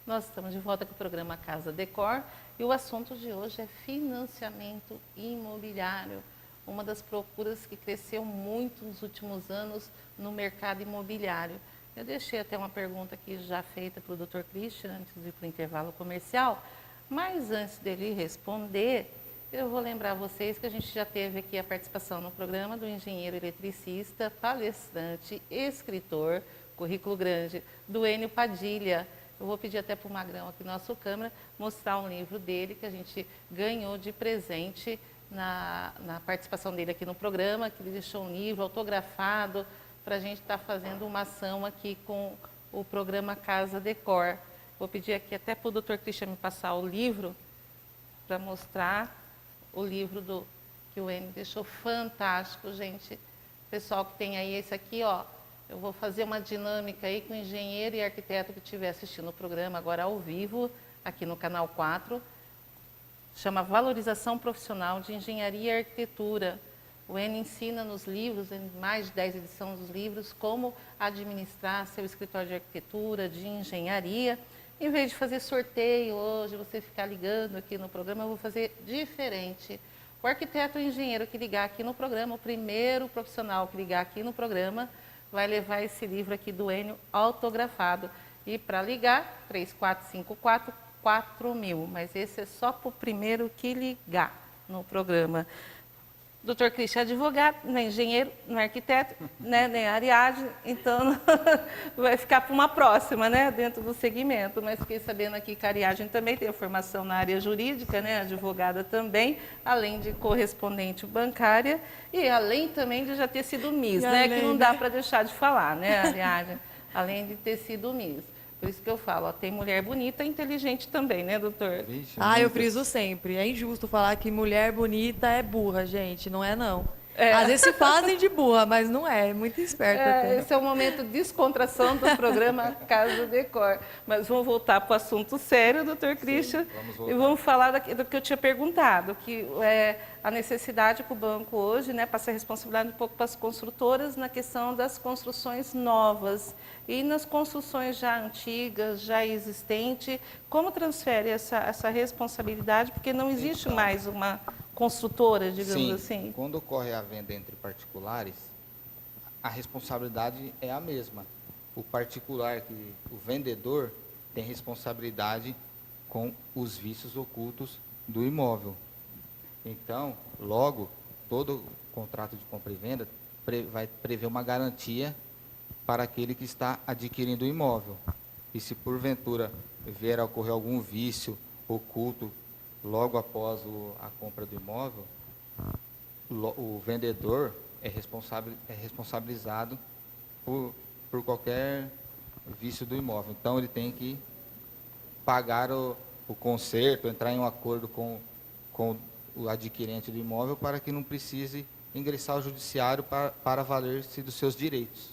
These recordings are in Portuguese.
Nós estamos de volta com o programa Casa Decor e o assunto de hoje é financiamento imobiliário, uma das procuras que cresceu muito nos últimos anos no mercado imobiliário. Eu deixei até uma pergunta aqui já feita para o Dr. Christian antes de ir para o intervalo comercial, mas antes dele responder, eu vou lembrar vocês que a gente já teve aqui a participação no programa do engenheiro eletricista, palestrante, escritor, currículo grande, do Enio Padilha. Eu vou pedir até para o Magrão aqui, nosso câmera, mostrar um livro dele que a gente ganhou de presente na participação dele aqui no programa, que ele deixou um livro autografado para a gente estar fazendo uma ação aqui com o programa Casa Decor. Vou pedir aqui até para o Dr. Christian me passar o livro para mostrar o livro que o Enio deixou fantástico, gente. Pessoal que tem aí esse aqui, ó. Eu vou fazer uma dinâmica aí com o engenheiro e arquiteto que estiver assistindo o programa agora ao vivo, aqui no Canal 4. Chama Valorização Profissional de Engenharia e Arquitetura. O Enio ensina nos livros, em mais de 10 edições dos livros, como administrar seu escritório de arquitetura, de engenharia. Em vez de fazer sorteio hoje, você ficar ligando aqui no programa, eu vou fazer diferente. O arquiteto ou engenheiro que ligar aqui no programa, o primeiro profissional que ligar aqui no programa, vai levar esse livro aqui do Enio autografado. E para ligar, 3454-4000. Mas esse é só para o primeiro que ligar no programa. Dr. Christian é advogado, não é engenheiro, não é arquiteto, né, nem Ariadne, então vai ficar para uma próxima, né, dentro do segmento. Mas fiquei sabendo aqui que a Ariadne também tem a formação na área jurídica, né, advogada também, além de correspondente bancária e além também de já ter sido Miss, né, que não dá para deixar de falar, né, Ariadne, além de ter sido Miss. Por isso que eu falo, ó, tem mulher bonita e inteligente também, né, doutor? Vixe, Eu friso sempre. É injusto falar que mulher bonita é burra, gente. Não é, não. É. Às vezes se fazem de burra, mas não é. É muito esperta até. Esse é o momento de descontração do programa Casa Decor. Mas vamos voltar para o assunto sério, doutor Christian. E vamos falar do que eu tinha perguntado, que é a necessidade que o banco hoje, né, passa a responsabilidade um pouco para as construtoras na questão das construções novas. E nas construções já antigas, já existentes, como transfere essa responsabilidade? Porque não existe mais uma construtora, digamos assim. Quando ocorre a venda entre particulares, a responsabilidade é a mesma. O particular, o vendedor, tem responsabilidade com os vícios ocultos do imóvel. Então, logo, todo contrato de compra e venda vai prever uma garantia para aquele que está adquirindo o imóvel. E se porventura vier a ocorrer algum vício oculto logo após a compra do imóvel, o vendedor é responsabilizado por qualquer vício do imóvel. Então, ele tem que pagar o conserto, entrar em um acordo com o adquirente do imóvel para que não precise ingressar ao judiciário para valer-se dos seus direitos.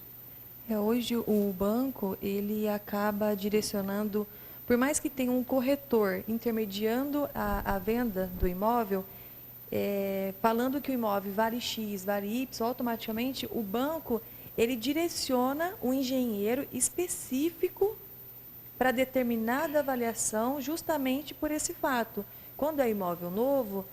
Hoje o banco ele acaba direcionando, por mais que tenha um corretor intermediando a venda do imóvel, falando que o imóvel vale X, vale Y, automaticamente o banco ele direciona um engenheiro específico para determinada avaliação, justamente por esse fato. Quando é imóvel novo,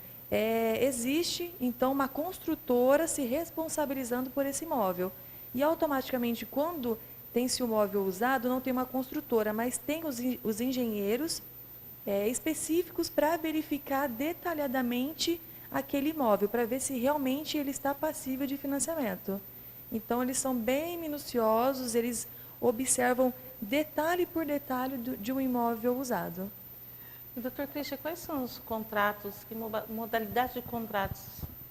existe então uma construtora se responsabilizando por esse imóvel. E automaticamente, quando tem-se um imóvel usado, não tem uma construtora, mas tem os engenheiros específicos para verificar detalhadamente aquele imóvel, para ver se realmente ele está passível de financiamento. Então, eles são bem minuciosos, eles observam detalhe por detalhe de um imóvel usado. Doutor Christian, quais são os contratos, que modalidades de contratos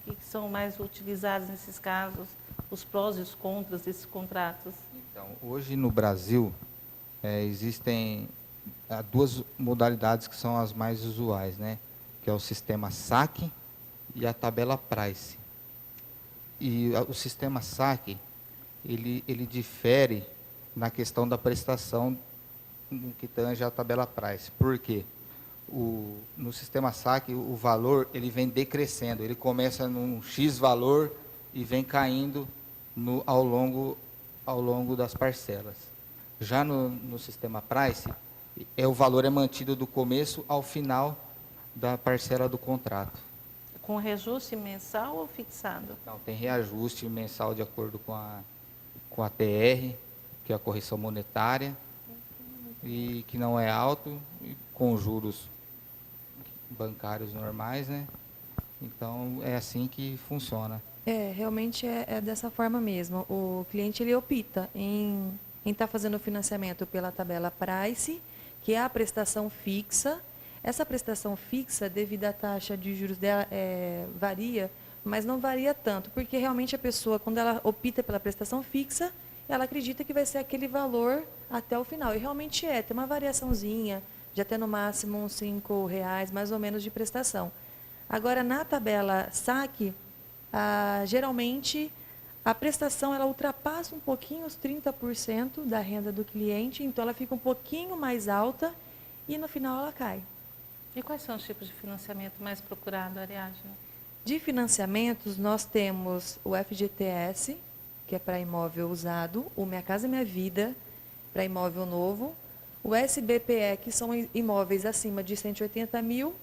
que são mais utilizados nesses casos, os prós e os contras desses contratos? Então, hoje no Brasil, existem duas modalidades que são as mais usuais, né? Que é o sistema SAC e a tabela Price. E o sistema SAC, ele difere na questão da prestação no que tange a tabela Price. Por quê? No sistema SAC, o valor ele vem decrescendo, ele começa num X valor e vem caindo ao longo das parcelas. Já no sistema Price, O valor é mantido do começo ao final da parcela do contrato. Com reajuste mensal ou fixado? Então, tem reajuste mensal de acordo com a TR, que é a correção monetária, e que não é alto, e com juros bancários normais, né? Então, é assim que funciona. Realmente é dessa forma mesmo. O cliente ele opta em estar fazendo o financiamento pela tabela Price, que é a prestação fixa. Essa prestação fixa, devido à taxa de juros dela, varia, mas não varia tanto, porque realmente a pessoa, quando ela opta pela prestação fixa, ela acredita que vai ser aquele valor até o final. E realmente tem uma variaçãozinha, de até no máximo uns R$ 5, mais ou menos, de prestação. Agora, na tabela saque, geralmente a prestação ela ultrapassa um pouquinho os 30% da renda do cliente, então ela fica um pouquinho mais alta e no final ela cai. E quais são os tipos de financiamento mais procurados, Ariadne? De financiamentos, nós temos o FGTS, que é para imóvel usado, o Minha Casa Minha Vida, para imóvel novo, o SBPE, que são imóveis acima de 180 mil,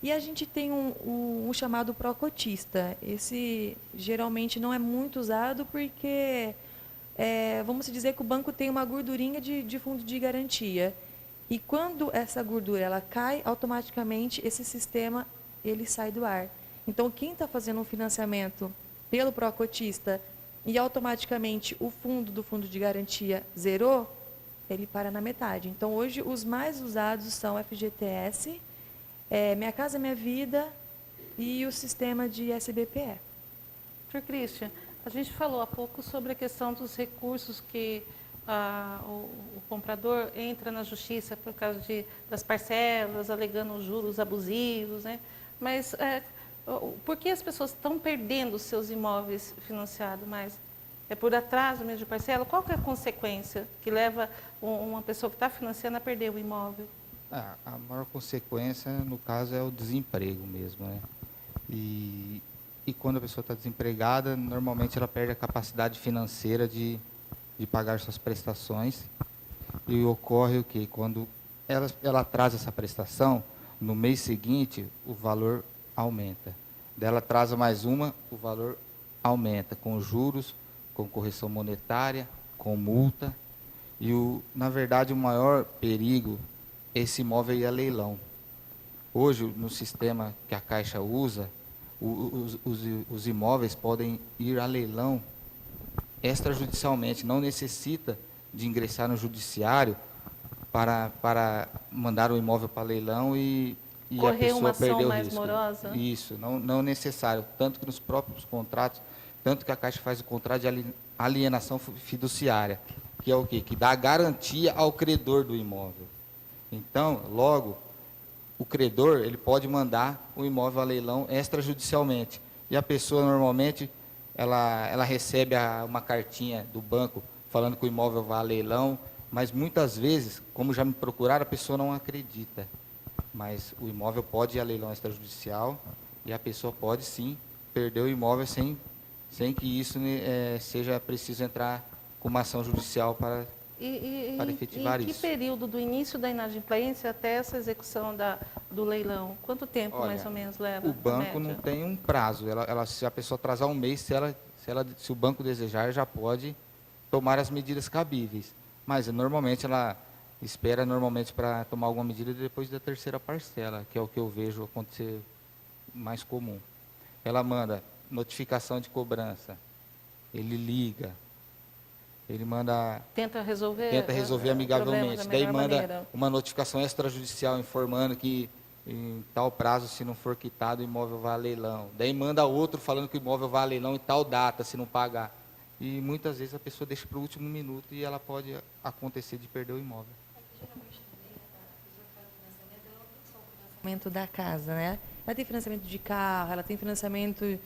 e a gente tem um chamado pró-cotista. Esse geralmente não é muito usado porque, vamos dizer que o banco tem uma gordurinha de fundo de garantia. E quando essa gordura ela cai, automaticamente esse sistema ele sai do ar. Então, quem está fazendo um financiamento pelo pró-cotista e automaticamente o fundo de garantia zerou, ele para na metade. Então, hoje, os mais usados são FGTS, Minha Casa Minha Vida e o sistema de SBPE. Sr. Christian, a gente falou há pouco sobre a questão dos recursos que o comprador entra na justiça por causa das parcelas, alegando juros abusivos, né? Mas por que as pessoas estão perdendo os seus imóveis financiados? Mas é por atraso mesmo de parcela? Qual que é a consequência que leva uma pessoa que está financiando a perder o imóvel? A maior consequência, no caso, é o desemprego mesmo, né? E quando a pessoa está desempregada, normalmente ela perde a capacidade financeira de pagar suas prestações. E ocorre o quê? Quando ela atrasa essa prestação, no mês seguinte, o valor aumenta. Dela atrasa mais uma, o valor aumenta, com juros, com correção monetária, com multa. E, na verdade, o maior perigo, esse imóvel ir a leilão. Hoje, no sistema que a Caixa usa, os imóveis podem ir a leilão extrajudicialmente, não necessita de ingressar no judiciário para mandar o imóvel para leilão e a pessoa perder o risco. Morosa? Isso, não necessário. Tanto que nos próprios contratos, tanto que a Caixa faz o contrato de alienação fiduciária, que é o quê? Que dá garantia ao credor do imóvel. Então, logo, o credor ele pode mandar o imóvel a leilão extrajudicialmente. E a pessoa, normalmente, ela recebe uma cartinha do banco falando que o imóvel vai a leilão, mas muitas vezes, como já me procuraram, a pessoa não acredita. Mas o imóvel pode ir a leilão extrajudicial e a pessoa pode, sim, perder o imóvel sem que isso seja preciso entrar com uma ação judicial para efetivar isso. Em que período do início da inadimplência até essa execução do leilão? Quanto tempo, Olha, mais ou menos, leva? O banco não tem um prazo. Se a pessoa atrasar um mês, se o banco desejar, já pode tomar as medidas cabíveis. Mas, normalmente, ela espera para tomar alguma medida depois da terceira parcela, que é o que eu vejo acontecer mais comum. Ela manda notificação de cobrança, ele liga, ele manda... Tenta resolver amigavelmente. Daí manda maneira. uma notificação extrajudicial informando que em tal prazo, se não for quitado, o imóvel vai a leilão. Daí manda outro falando que o imóvel vai a leilão em tal data, se não pagar. E muitas vezes a pessoa deixa para o último minuto e ela pode acontecer de perder o imóvel. Financiamento da casa, né? Ela tem financiamento de carro, ela tem financiamento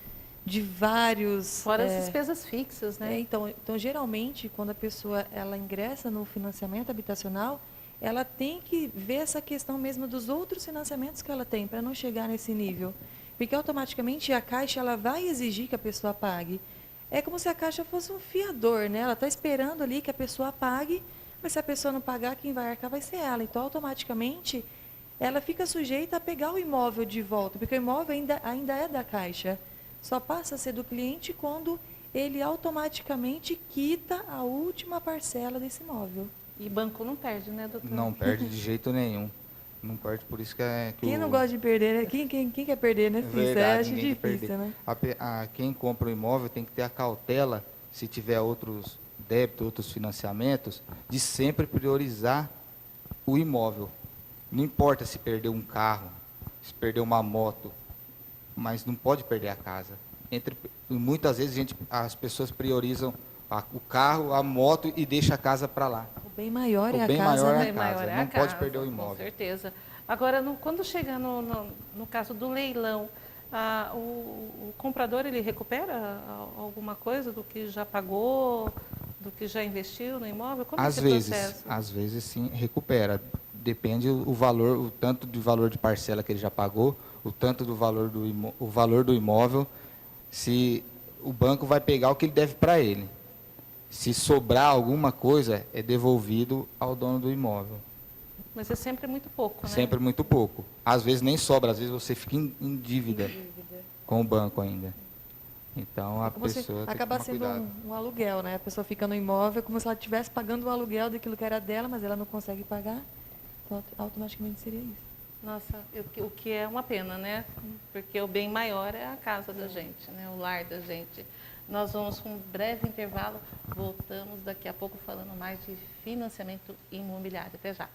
de vários... Fora as despesas fixas, né? Então, geralmente, quando a pessoa ela ingressa no financiamento habitacional, ela tem que ver essa questão mesmo dos outros financiamentos que ela tem, para não chegar nesse nível. Porque automaticamente a Caixa ela vai exigir que a pessoa pague. É como se a Caixa fosse um fiador, né? Ela está esperando ali que a pessoa pague Mas se a pessoa não pagar, quem vai arcar vai ser ela. Então, automaticamente, ela fica sujeita a pegar o imóvel de volta, porque o imóvel ainda é da Caixa. Só passa a ser do cliente quando ele automaticamente quita a última parcela desse imóvel. E banco não perde, né, doutor? Não perde de jeito nenhum. Não perde, por isso que Quem não gosta de perder, né? Quem quer perder, né, Fícia? Verdade, Acho ninguém quer difícil, perder. né? Quem compra o imóvel tem que ter a cautela, se tiver outros débitos, outros financiamentos, de sempre priorizar o imóvel. Não importa se perder um carro, se perder uma moto, mas não pode perder a casa. Muitas vezes as pessoas priorizam o carro, a moto e deixa a casa para lá. O bem maior O é a bem casa, maior é né? a Bem maior casa, é não a pode casa, perder o com imóvel. certeza. Agora, quando chega no caso do leilão, o comprador ele recupera alguma coisa do que já pagou, do que já investiu no imóvel? Como é esse processo? Às vezes sim, recupera. Depende o valor, o tanto de valor de parcela que ele já pagou, o tanto do valor o valor do imóvel, se o banco vai pegar o que ele deve para ele. Se sobrar alguma coisa, é devolvido ao dono do imóvel. Mas é sempre muito pouco, né? Sempre muito pouco. Às vezes nem sobra, às vezes você fica em dívida com o banco ainda. Então a pessoa tem que acaba tomar sendo cuidado. um aluguel, né? A pessoa fica no imóvel como se ela estivesse pagando o aluguel daquilo que era dela, mas ela não consegue pagar. Então, automaticamente seria isso. Nossa, o que é uma pena, né? Porque o bem maior é a casa da gente, né? O lar da gente. Nós vamos com um breve intervalo, voltamos daqui a pouco falando mais de financiamento imobiliário. Até já.